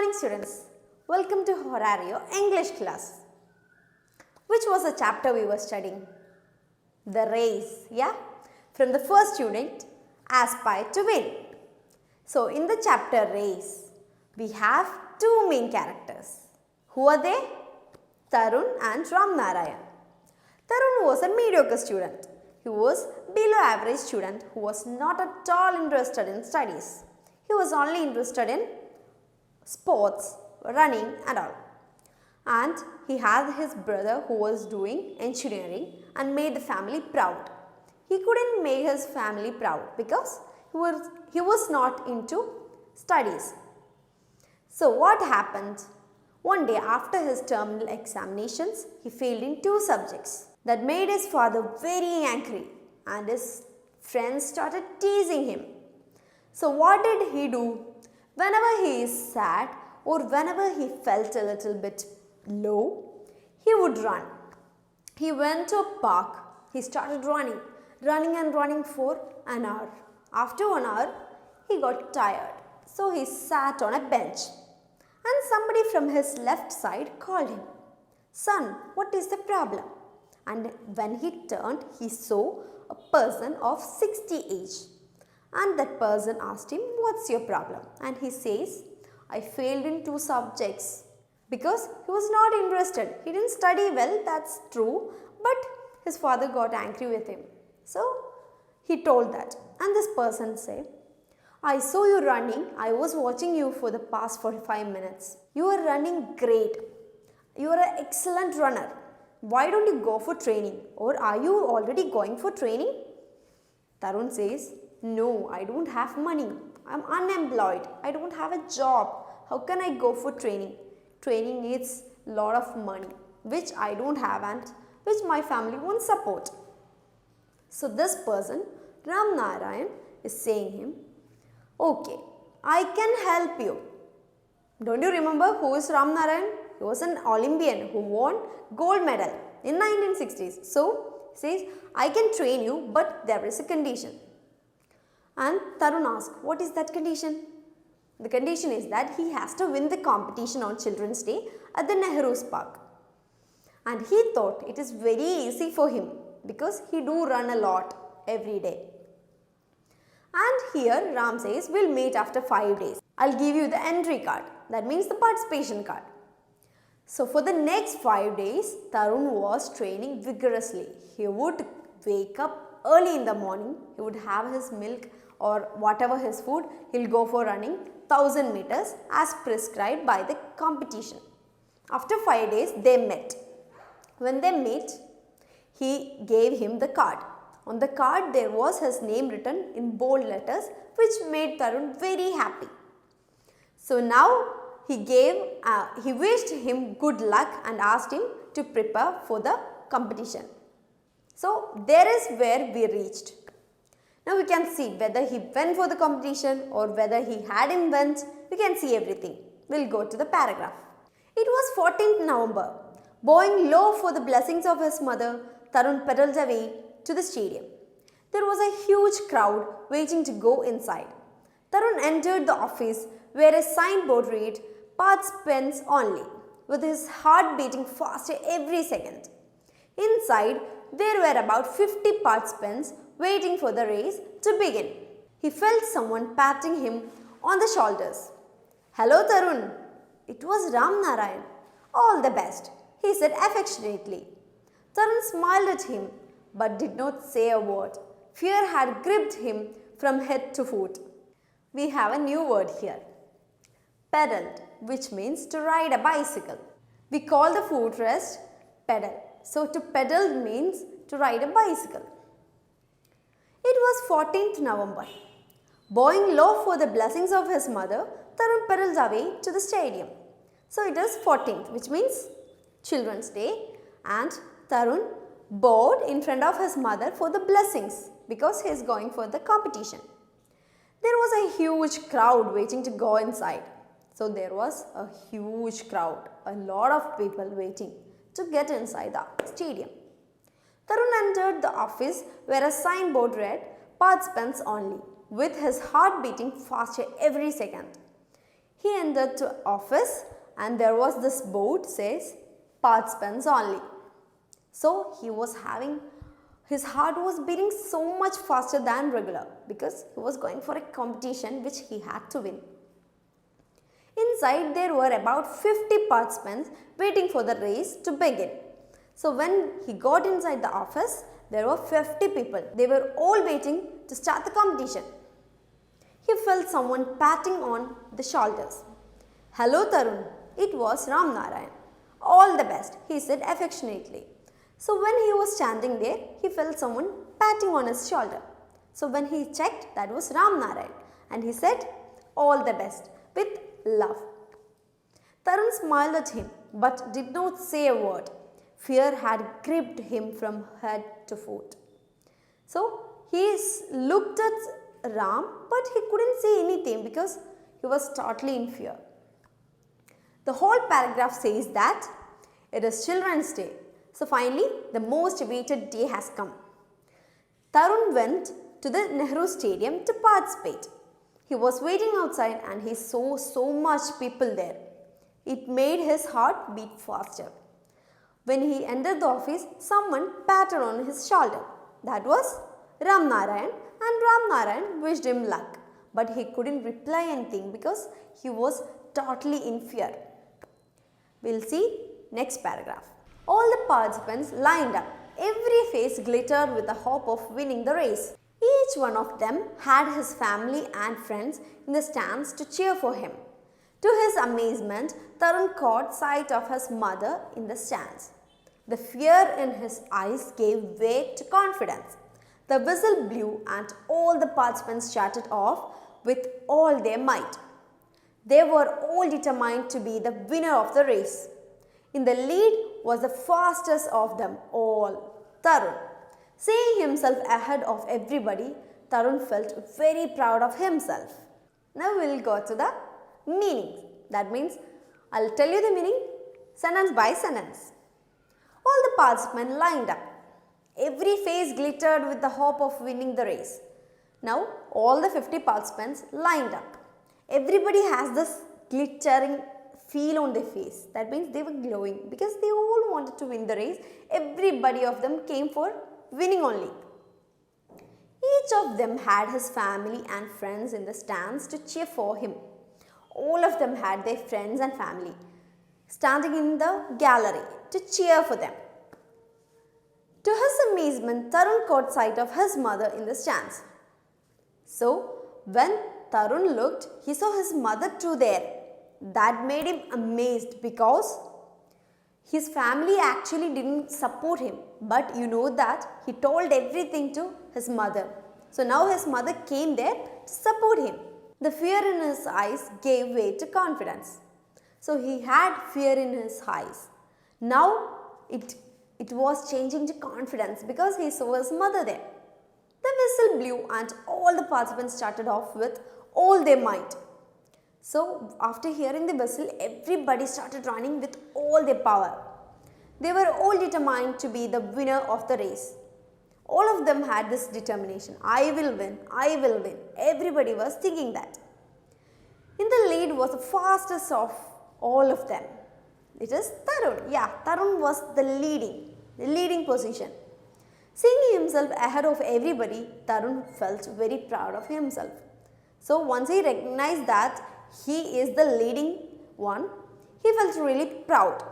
morning students, welcome to Horario English class. Which was the chapter we were studying? The race, yeah? From the first unit, Aspire to Win. So in the chapter race, we have two main characters. Who are they? Tarun and Ram Narayan. Tarun was a mediocre student. He was below average student who was not at all interested in studies. He was only interested in sports, running and all. And he had his brother who was doing engineering and made the family proud. He couldn't make his family proud because he was not into studies. So what happened? One day after his terminal examinations, he failed in 2 subjects. That made his father very angry and his friends started teasing him. So what did he do? Whenever he is sad or whenever he felt a little bit low, he would run. He went to a park. He started running for an hour. After 1 hour, he got tired. So he sat on a bench. And somebody from his left side called him. Son, what is the problem? And when he turned, he saw a person of 60 age. And that person asked him, what's your problem? And he says, I failed in 2 subjects. Because he was not interested. He didn't study well, that's true. But his father got angry with him. So he told that. And this person said, I saw you running. I was watching you for the past 45 minutes. You are running great. You are an excellent runner. Why don't you go for training? Or are you already going for training? Tarun says, no, I don't have money. I'm unemployed. I don't have a job. How can I go for training? Training needs a lot of money, which I don't have and which my family won't support. So this person, Ram Narayan, is saying him, okay, I can help you. Don't you remember who is Ram Narayan? He was an Olympian who won gold medal in 1960s. So, he says, I can train you, but there is a condition. And Tarun asked, what is that condition? The condition is that he has to win the competition on Children's Day at the Nehru's Park. And he thought it is very easy for him because he do run a lot every day. And here Ram says, we'll meet after 5 days. I'll give you the entry card. That means the participation card. So for the next 5 days, Tarun was training vigorously. He would wake up early in the morning. He would have his milk or whatever his food. He'll go for running 1000 meters as prescribed by the competition. After 5 days, they met. When they met, he gave him the card. On the card, there was his name written in bold letters, which made Tarun very happy. So now he wished him good luck and asked him to prepare for the competition. So there is where we reached. Now we can see whether he went for the competition or whether he hadn't went. We can see everything. We'll go to the paragraph. It was 14th November. Bowing low for the blessings of his mother, Tarun pedaled away to the stadium. There was a huge crowd waiting to go inside. Tarun entered the office where a signboard read, participants only, with his heart beating faster every second. Inside, there were about 50 participants waiting for the race to begin. He felt someone patting him on the shoulders. Hello Tarun. It was Ram Narayan. All the best, he said affectionately. Tarun smiled at him but did not say a word. Fear had gripped him from head to foot. We have a new word here. Pedaled, which means to ride a bicycle. We call the foot rest pedal. So to pedal means to ride a bicycle. It was 14th November. Bowing low for the blessings of his mother, Tarun pedaled away to the stadium. So it is 14th, which means Children's Day, and Tarun bowed in front of his mother for the blessings because he is going for the competition. There was a huge crowd waiting to go inside. So there was a huge crowd, a lot of people waiting to get inside the stadium. Tarun entered the office where a signboard read, participants only, with his heart beating faster every second. He entered to office and there was this board says participants only. So he was having, his heart was beating so much faster than regular because he was going for a competition which he had to win. Inside there were about 50 participants waiting for the race to begin. So when he got inside the office, there were 50 people. They were all waiting to start the competition. He felt someone patting on the shoulders. "Hello Tarun." It was Ram Narayan. "All the best," he said affectionately. So when he was standing there, he felt someone patting on his shoulder. So when he checked, that was Ram Narayan, and he said, "All the best," with love. Tarun smiled at him but did not say a word. Fear had gripped him from head to foot. So he looked at Ram, but he couldn't say anything because he was totally in fear. The whole paragraph says that it is Children's Day. So finally, the most awaited day has come. Tarun went to the Nehru Stadium to participate. He was waiting outside and he saw so much people there. It made his heart beat faster. When he entered the office, someone patted on his shoulder. That was Ram Narayan, and Ram Narayan wished him luck. But he couldn't reply anything because he was totally in fear. We'll see next paragraph. All the participants lined up. Every face glittered with the hope of winning the race. Each one of them had his family and friends in the stands to cheer for him. To his amazement, Tarun caught sight of his mother in the stands. The fear in his eyes gave way to confidence. The whistle blew and all the participants shouted off with all their might. They were all determined to be the winner of the race. In the lead was the fastest of them all, Tarun. Seeing himself ahead of everybody, Tarun felt very proud of himself. Now we will go to the meaning. That means I will tell you the meaning sentence by sentence. All the participants lined up. Every face glittered with the hope of winning the race. Now all the 50 participants lined up. Everybody has this glittering feel on their face. That means they were glowing because they all wanted to win the race. Everybody of them came for winning only. Each of them had his family and friends in the stands to cheer for him. All of them had their friends and family standing in the gallery to cheer for them. To his amazement, Tarun caught sight of his mother in the stands. So, when Tarun looked, he saw his mother too there. That made him amazed because his family actually didn't support him. But you know that he told everything to his mother. So now his mother came there to support him. The fear in his eyes gave way to confidence. So he had fear in his eyes. Now it was changing to confidence because he saw his mother there. The whistle blew and all the participants started off with all their might. So after hearing the whistle, everybody started running with all their power. They were all determined to be the winner of the race. All of them had this determination. I will win, I will win. Everybody was thinking that. In the lead was the fastest of all of them. It is Tarun. Yeah, Tarun was the leading position. Seeing himself ahead of everybody, Tarun felt very proud of himself. So once he recognized that he is the leading one, he felt really proud.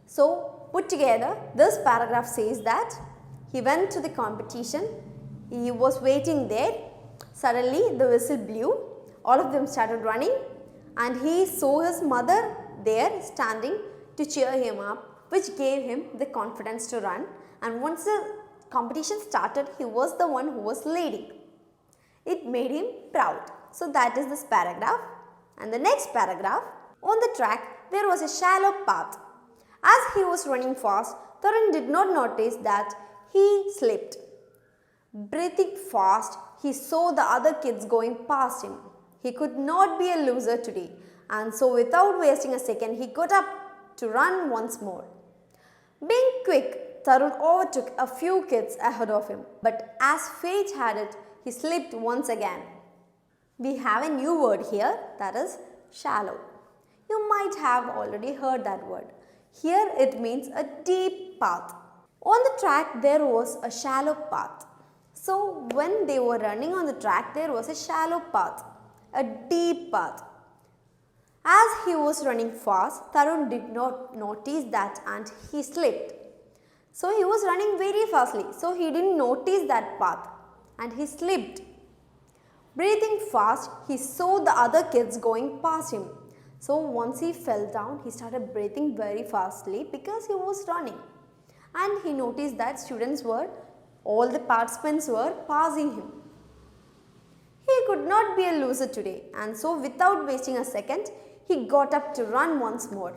So put together, this paragraph says that he went to the competition, he was waiting there, suddenly the whistle blew, all of them started running and he saw his mother there standing to cheer him up, which gave him the confidence to run, and once the competition started, he was the one who was leading. It made him proud. So that is this paragraph. And the next paragraph, on the track there was a shallow path. As he was running fast, Tarun did not notice that he slipped. Breathing fast, he saw the other kids going past him. He could not be a loser today, and so without wasting a second, he got up to run once more. Being quick, Tarun overtook a few kids ahead of him, but as fate had it, he slipped once again. We have a new word here, that is shallow. You might have already heard that word. Here it means a deep path. On the track there was a shallow path. So when they were running on the track there was a shallow path, a deep path. As he was running fast, Tarun did not notice that and he slipped. So he was running very fastly, so he didn't notice that path and he slipped. Breathing fast, he saw the other kids going past him. So once he fell down, he started breathing very fastly because he was running. And he noticed that all the participants were passing him. He could not be a loser today, and so without wasting a second, he got up to run once more.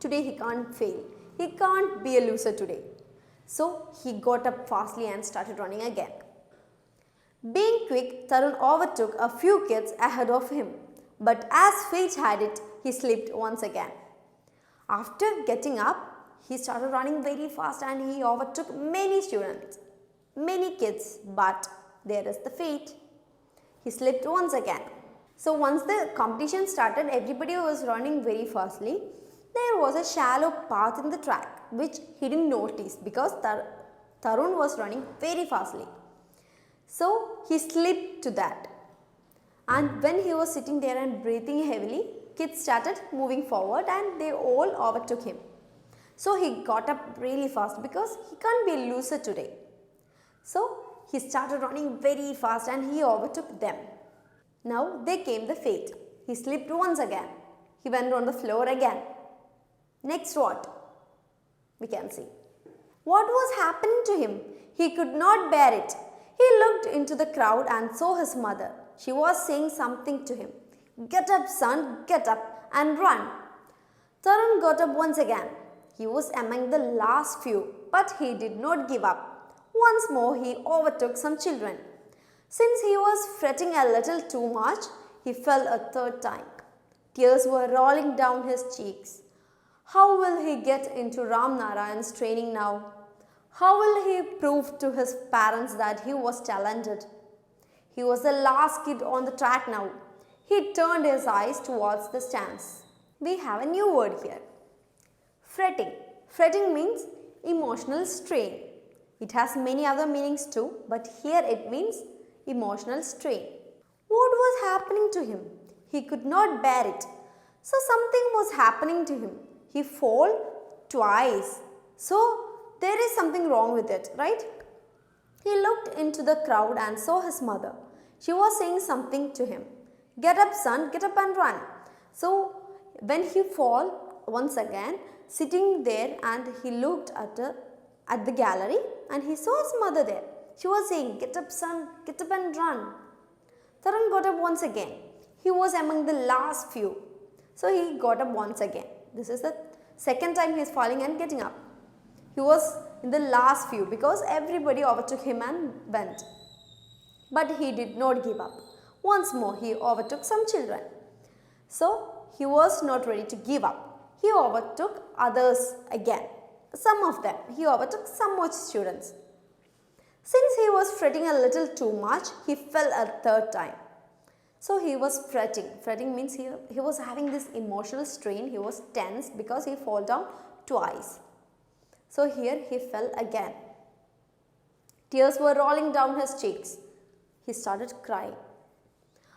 Today he can't fail. He can't be a loser today. So he got up fastly and started running again. Being quick, Tarun overtook a few kids ahead of him. But as fate had it, he slipped once again. After getting up, he started running very fast and he overtook many students, many kids. But there is the fate. He slipped once again. So once the competition started, everybody was running very fastly. There was a shallow path in the track which he didn't notice because Tarun was running very fastly. So he slipped to that. And when he was sitting there and breathing heavily, kids started moving forward and they all overtook him. So he got up really fast because he can't be a loser today. So he started running very fast and he overtook them. Now there came the fate. He slipped once again. He went on the floor again. Next what? We can see. What was happening to him? He could not bear it. He looked into the crowd and saw his mother. She was saying something to him. Get up, son, get up and run. Tarun got up once again. He was among the last few, but he did not give up. Once more he overtook some children. Since he was fretting a little too much, he fell a third time. Tears were rolling down his cheeks. How will he get into Ram Narayan's training now? How will he prove to his parents that he was talented? He was the last kid on the track now. He turned his eyes towards the stands. We have a new word here. Fretting. Fretting means emotional strain. It has many other meanings too, but here it means emotional strain. What was happening to him? He could not bear it. So something was happening to him. He fell twice. So there is something wrong with it, right? He looked into the crowd and saw his mother. She was saying something to him. Get up, son, get up and run. So when he fell once again, sitting there and he looked at the gallery and he saw his mother there. She was saying, get up, son, get up and run. Tarun got up once again. He was among the last few. So he got up once again. This is the second time he is falling and getting up. He was in the last few because everybody overtook him and went. But he did not give up. Once more he overtook some children. So he was not ready to give up. He overtook others again. Some of them. He overtook some more students. Since he was fretting a little too much, he fell a third time. So he was fretting. Fretting means he was having this emotional strain. He was tense because he fell down twice. So here he fell again. Tears were rolling down his cheeks. He started crying.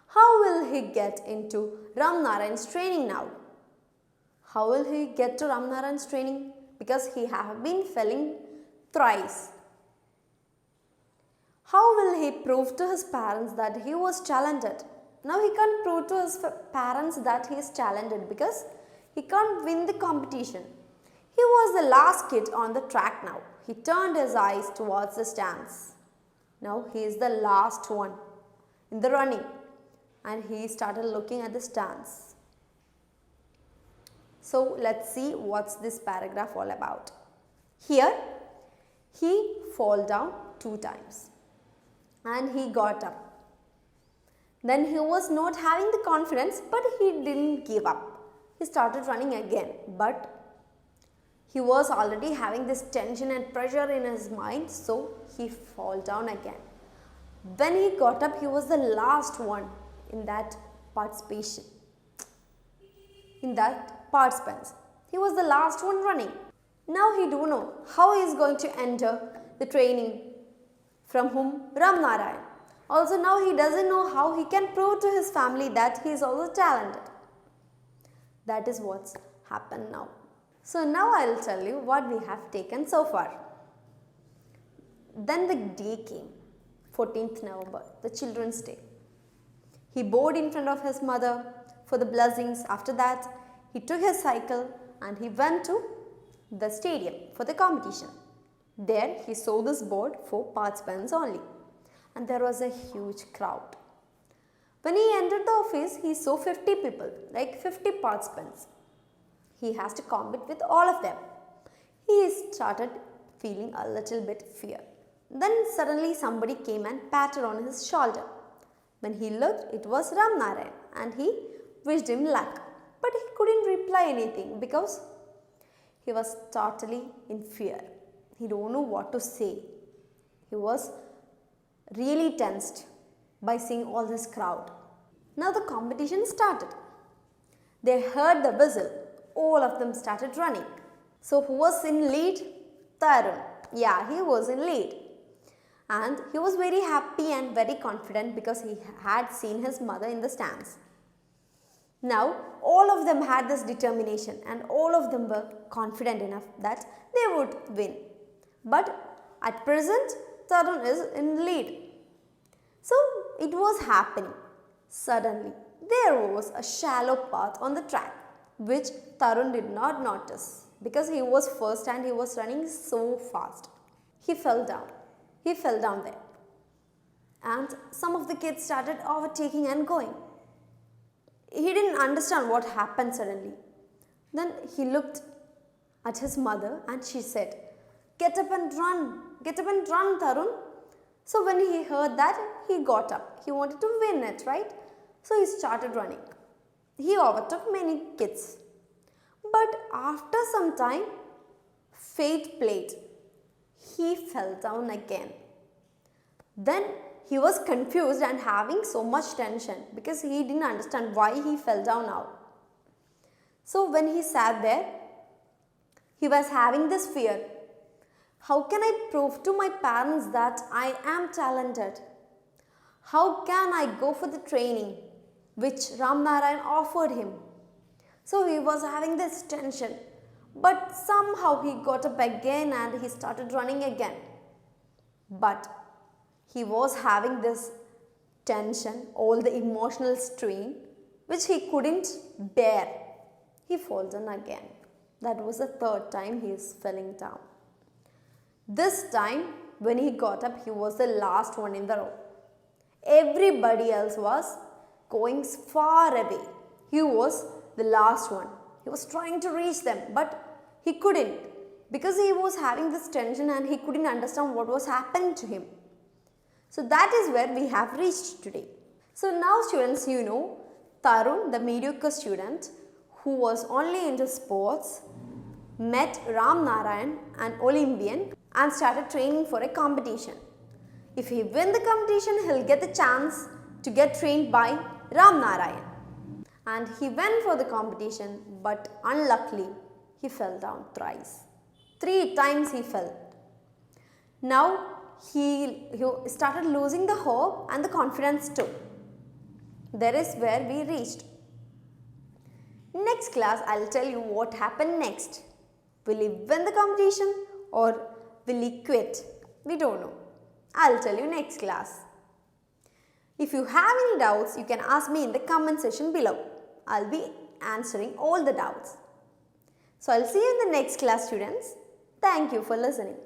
How will he get into Ram Narayan's training now? How will he get to Ram Narayan's training? Because he have been falling thrice. How will he prove to his parents that he was talented? Now he can't prove to his parents that he is talented because he can't win the competition. He was the last kid on the track now. He turned his eyes towards the stands. Now he is the last one in the running and he started looking at the stands. So let's see what's this paragraph all about. Here he fell down 2 times and he got up. Then he was not having the confidence, but he didn't give up. He started running again, but he was already having this tension and pressure in his mind, so he fell down again. When he got up, he was the last one. in that participation, in that participants. He was the last one running. Now he don't know how he is going to enter the training from whom? Ram Narayan. Also now he doesn't know how he can prove to his family that he is also talented. That is what's happened now. So now I will tell you what we have taken so far. Then the day came, 14th November, the Children's Day. He bowed in front of his mother for the blessings. After that, he took his cycle and he went to the stadium for the competition. There he saw this board for participants only, and there was a huge crowd. When he entered the office, he saw 50 people, like 50 participants. He has to compete with all of them. He started feeling a little bit fear. Then suddenly somebody came and patted on his shoulder. When he looked, it was Ram Narayan, and he wished him luck. But he couldn't reply anything because he was totally in fear. He don't know what to say. He was really tensed by seeing all this crowd. Now the competition started. They heard the whistle. All of them started running. So who was in lead? Tarun. Yeah, he was in lead. And he was very happy and very confident because he had seen his mother in the stands. Now all of them had this determination and all of them were confident enough that they would win. But at present, Tarun is in lead. So it was happening. Suddenly, there was a shallow path on the track which Tarun did not notice because he was first and he was running so fast. He fell down. He fell down there. And some of the kids started overtaking and going. He didn't understand what happened suddenly. Then he looked at his mother and she said, "Get up and run. Get up and run, Tarun." So when he heard that, he got up. He wanted to win it, right? So he started running. He overtook many kids. But after some time, fate played. He fell down again. Then he was confused and having so much tension because he didn't understand why he fell down now. So when he sat there, he was having this fear. How can I prove to my parents that I am talented? How can I go for the training which Ram Narayan offered him? So he was having this tension. But somehow he got up again and he started running again. But he was having this tension, all the emotional strain which he couldn't bear. He fell down again. That was the third time he is falling down. This time when he got up, he was the last one in the row. Everybody else was going far away. He was the last one. He was trying to reach them, but he couldn't because he was having this tension and he couldn't understand what was happening to him. So that is where we have reached today. So now students, you know, Tarun, the mediocre student who was only into sports, met Ram Narayan, an Olympian, and started training for a competition. If he wins the competition, he'll get the chance to get trained by Ram Narayan. And he went for the competition, but unluckily, he fell down thrice. 3 times he fell. Now, he started losing the hope and the confidence too. That is where we reached. Next class, I'll tell you what happened next. Will he win the competition or will he quit? We don't know. I'll tell you next class. If you have any doubts, you can ask me in the comment section below. I'll be answering all the doubts. So I'll see you in the next class, students. Thank you for listening.